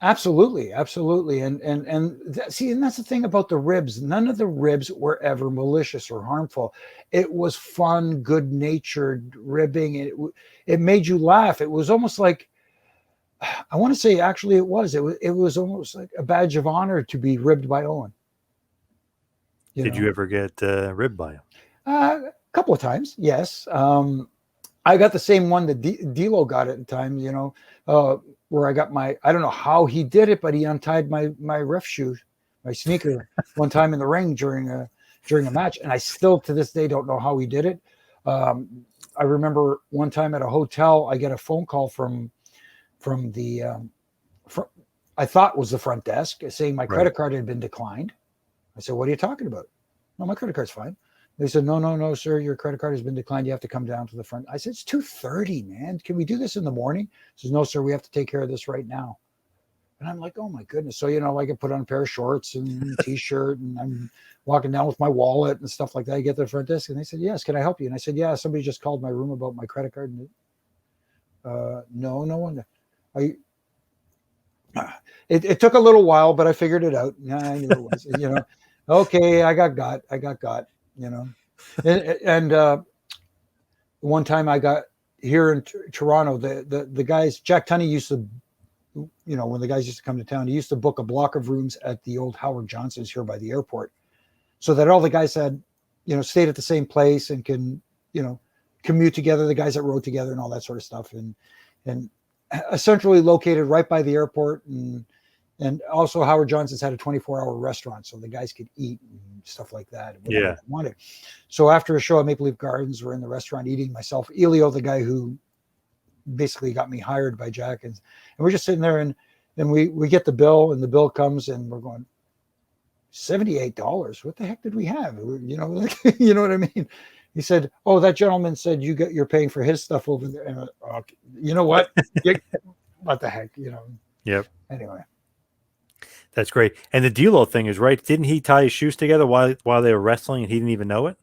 Absolutely, absolutely, see, and that's the thing about the ribs. None of the ribs were ever malicious or harmful. It was fun, good-natured ribbing. It made you laugh. It was almost like, I want to say, actually, it was almost like a badge of honor to be ribbed by Owen. You Did you know, ever get ribbed by him? a couple of times, yes. I got the same one that D'Lo got at the time. Where I got I don't know how he did it, but he untied my ref shoe, my sneaker, one time in the ring during a match, and I still to this day don't know how he did it. I remember one time at a hotel, I get a phone call from the fr- I thought was the front desk saying my Right. credit card had been declined. I said, "What are you talking about?" "No, my credit card's fine." They said, "No, no, no, sir, your credit card has been declined. You have to come down to the front." I said, "It's 2:30, man. Can we do this in the morning?" He says, "No, sir, we have to take care of this right now." And I'm like, "Oh my goodness!" So like I put on a pair of shorts and t-shirt, and I'm walking down with my wallet and stuff like that. I get to the front desk, and they said, "Yes, can I help you?" And I said, "Yeah, somebody just called my room about my credit card." And no, no one. I it took a little while, but I figured it out. Yeah, I knew it was. Okay, I got got. You know, and one time I got here in Toronto, the guys, Jack Tunney used to, when the guys used to come to town, he used to book a block of rooms at the old Howard Johnson's here by the airport, so that all the guys had, stayed at the same place and can, you know, commute together. The guys that rode together and all that sort of stuff, and essentially located right by the airport, and also Howard Johnson's had a 24-hour restaurant, so the guys could eat and stuff like that, whatever Yeah. they wanted. So after a show at Maple Leaf Gardens, we're in the restaurant eating. Myself, Elio, the guy who basically got me hired by Jack, and we're just sitting there, and we get the bill, and the bill comes, and we're going, $78. What the heck did we have? You know what I mean? He said, "Oh, that gentleman said you're paying for his stuff over there." And, okay, you know what? What the heck? Yep. Anyway. That's great. And the D'Lo thing is right. Didn't he tie his shoes together while they were wrestling and he didn't even know it?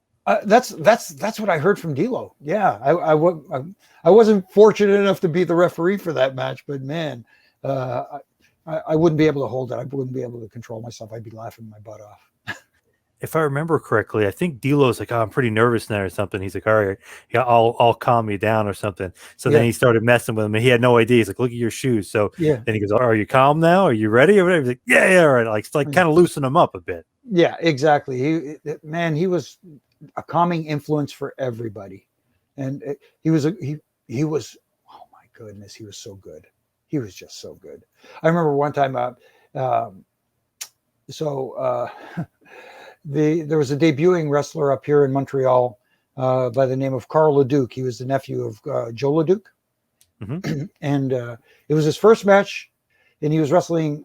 That's what I heard from D'Lo. Yeah, I wasn't fortunate enough to be the referee for that match, but man, I wouldn't be able to hold it. I wouldn't be able to control myself. I'd be laughing my butt off. If I remember correctly, I think D'Lo's like, "Oh, I'm pretty nervous now," or something. He's like, "All right, yeah, I'll calm you down," or something. So then Yeah, he started messing with him, and he had no idea. He's like, "Look at your shoes." So yeah, then he goes, "Are you calm now? Are you ready?" Or whatever. He's like, "Yeah, yeah, all right." Like it's like kind of loosen him up a bit. yeah, exactly. He was a calming influence for everybody, and he was. Oh my goodness, he was so good. He was just so good. I remember one time. Um, so there was a debuting wrestler up here in Montreal by the name of Carl Leduc. He was the nephew of Joe Leduc, Hmm. and it was his first match, and he was wrestling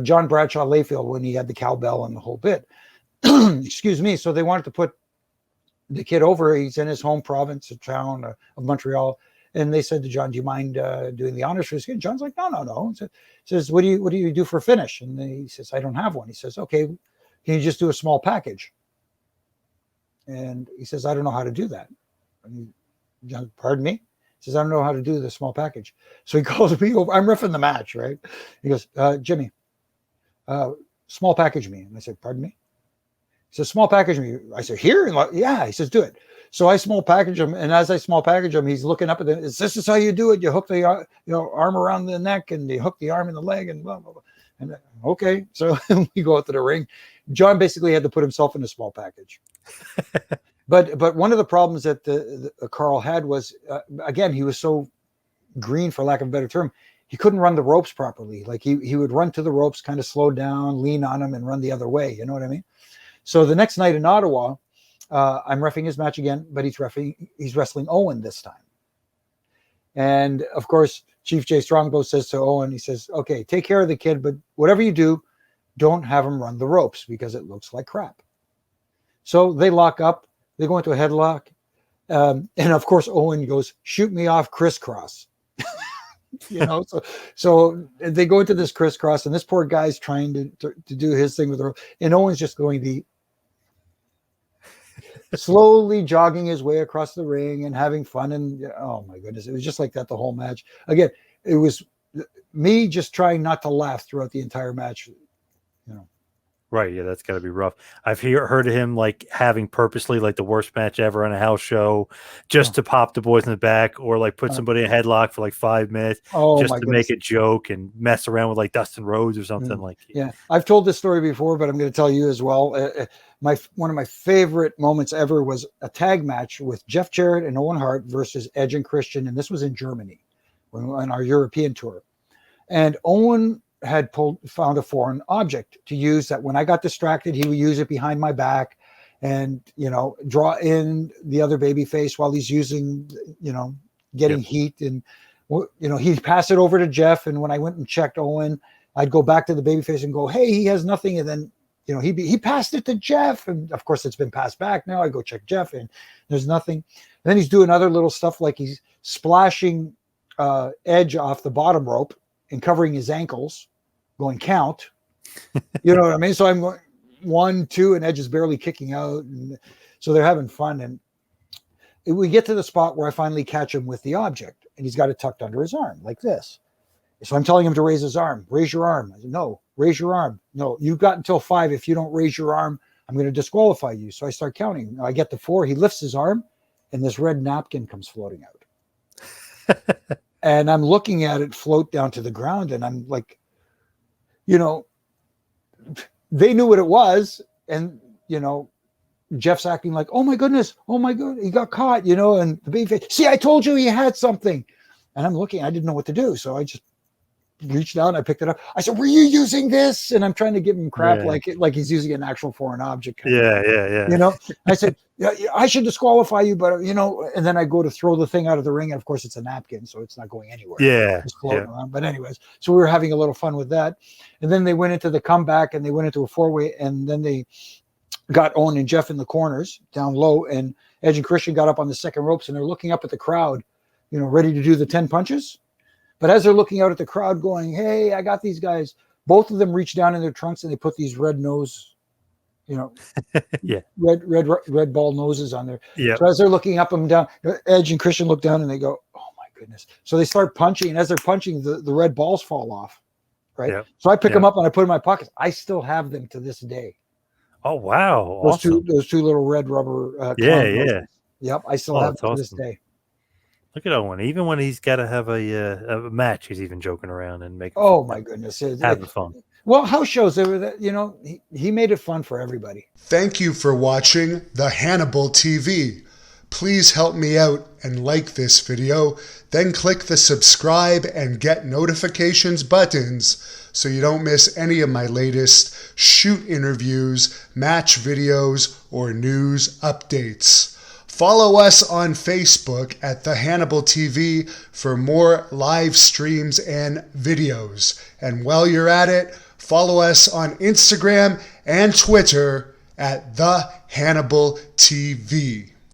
John Bradshaw Layfield when he had the cowbell and the whole bit. Excuse me. So they wanted to put the kid over. He's in his home province, a town of Montreal. And they said to John, "Do you mind doing the honors for this kid?" John's like, "No, no, no." He says, "What do you do for finish?" And he says, "I don't have one." He says, "Okay, can you just do a small package?" And he says, "I don't know how to do that." And John, "Pardon me?" He says, "I don't know how to do the small package." So he calls me over. I'm riffing the match, right? He goes, "Jimmy, small package me." And I said, "Pardon me?" He says, "Small package me." I said, "Here?" And yeah. He says, "Do it." So I small package him, and as I small package him, he's looking up at this is how you do it. You hook the arm around the neck, and you hook the arm in the leg, and blah blah blah. And okay, so we go out to the ring. John basically had to put himself in a small package. But one of the problems that the Carl had was again, he was so green, for lack of a better term. He couldn't run the ropes properly. Like he would run to the ropes, kind of slow down, lean on them, and run the other way. You know what I mean? So the next night in Ottawa, I'm reffing his match again, but he's wrestling Owen this time. And of course, Chief Jay Strongbow says to Owen, he says, "Okay, take care of the kid, but whatever you do, don't have him run the ropes because it looks like crap." So they lock up, they go into a headlock. And of course, Owen goes, "Shoot me off crisscross." So they go into this crisscross, and this poor guy's trying to do his thing with the rope, and Owen's just going the slowly jogging his way across the ring and having fun. And oh my goodness, it was just like that the whole match. Again, it was me just trying not to laugh throughout the entire match, Right, yeah, that's got to be rough. I've heard of him like having purposely like the worst match ever on a house show just to pop the boys in the back, or like put somebody in a headlock for like 5 minutes Oh just my to make goodness. a joke and mess around with like Dustin Rhodes or something. Like, Yeah, I've told this story before, but I'm going to tell you as well. One of my favorite moments ever was a tag match with Jeff Jarrett and Owen Hart versus Edge and Christian, and this was in Germany on our European tour. And Owen had found a foreign object to use that when I got distracted, he would use it behind my back and, draw in the other baby face while he's using, getting heat. And, he'd pass it over to Jeff. And when I went and checked Owen, I'd go back to the baby face and go, hey, he has nothing. And then, he passed it to Jeff. And of course it's been passed back. Now I go check Jeff and there's nothing. And then he's doing other little stuff like he's splashing Edge off the bottom rope and covering his ankles, going count. You know what I mean? So I'm going 1, 2, and Edge is barely kicking out. And so they're having fun. And we get to the spot where I finally catch him with the object, and he's got it tucked under his arm like this. So I'm telling him to raise his arm. Raise your arm. I said, no, raise your arm. No, you've got until 5. If you don't raise your arm, I'm going to disqualify you. So I start counting. I get to 4. He lifts his arm, and this red napkin comes floating out. And I'm looking at it float down to the ground, and I'm like, they knew what it was. And, Jeff's acting like, oh my goodness, he got caught, and the baby face, see, I told you he had something. And I'm looking, I didn't know what to do. So I just reached out and I picked it up. I said, were you using this? And I'm trying to give him crap like he's using an actual foreign object. Yeah. I said, yeah, I should disqualify you, but and then I go to throw the thing out of the ring, and of course it's a napkin, so it's not going anywhere. It's floating around. But anyways, so we were having a little fun with that. And then they went into the comeback, and they went into a 4-way, and then they got Owen and Jeff in the corners down low, and Edge and Christian got up on the second ropes, and they're looking up at the crowd, ready to do the 10 punches. But as they're looking out at the crowd going, hey, I got these guys, both of them reach down in their trunks and they put these red nose, red ball noses on there. Yeah. So as they're looking up and down, Edge and Christian look down and they go, oh my goodness. So they start punching, and as they're punching, the red balls fall off. Right. Yep. So I pick them up and I put them in my pockets. I still have them to this day. Oh, wow. Those two little red rubber. Yep. I still have them to this day. Look at Owen. Even when he's got to have a match, he's even joking around and making. Oh my goodness, having fun. Well, house shows, he made it fun for everybody. Thank you for watching the Hannibal TV. Please help me out and like this video. Then click the subscribe and get notifications buttons so you don't miss any of my latest shoot interviews, match videos, or news updates. Follow us on Facebook at The Hannibal TV for more live streams and videos. And while you're at it, follow us on Instagram and Twitter at The Hannibal TV.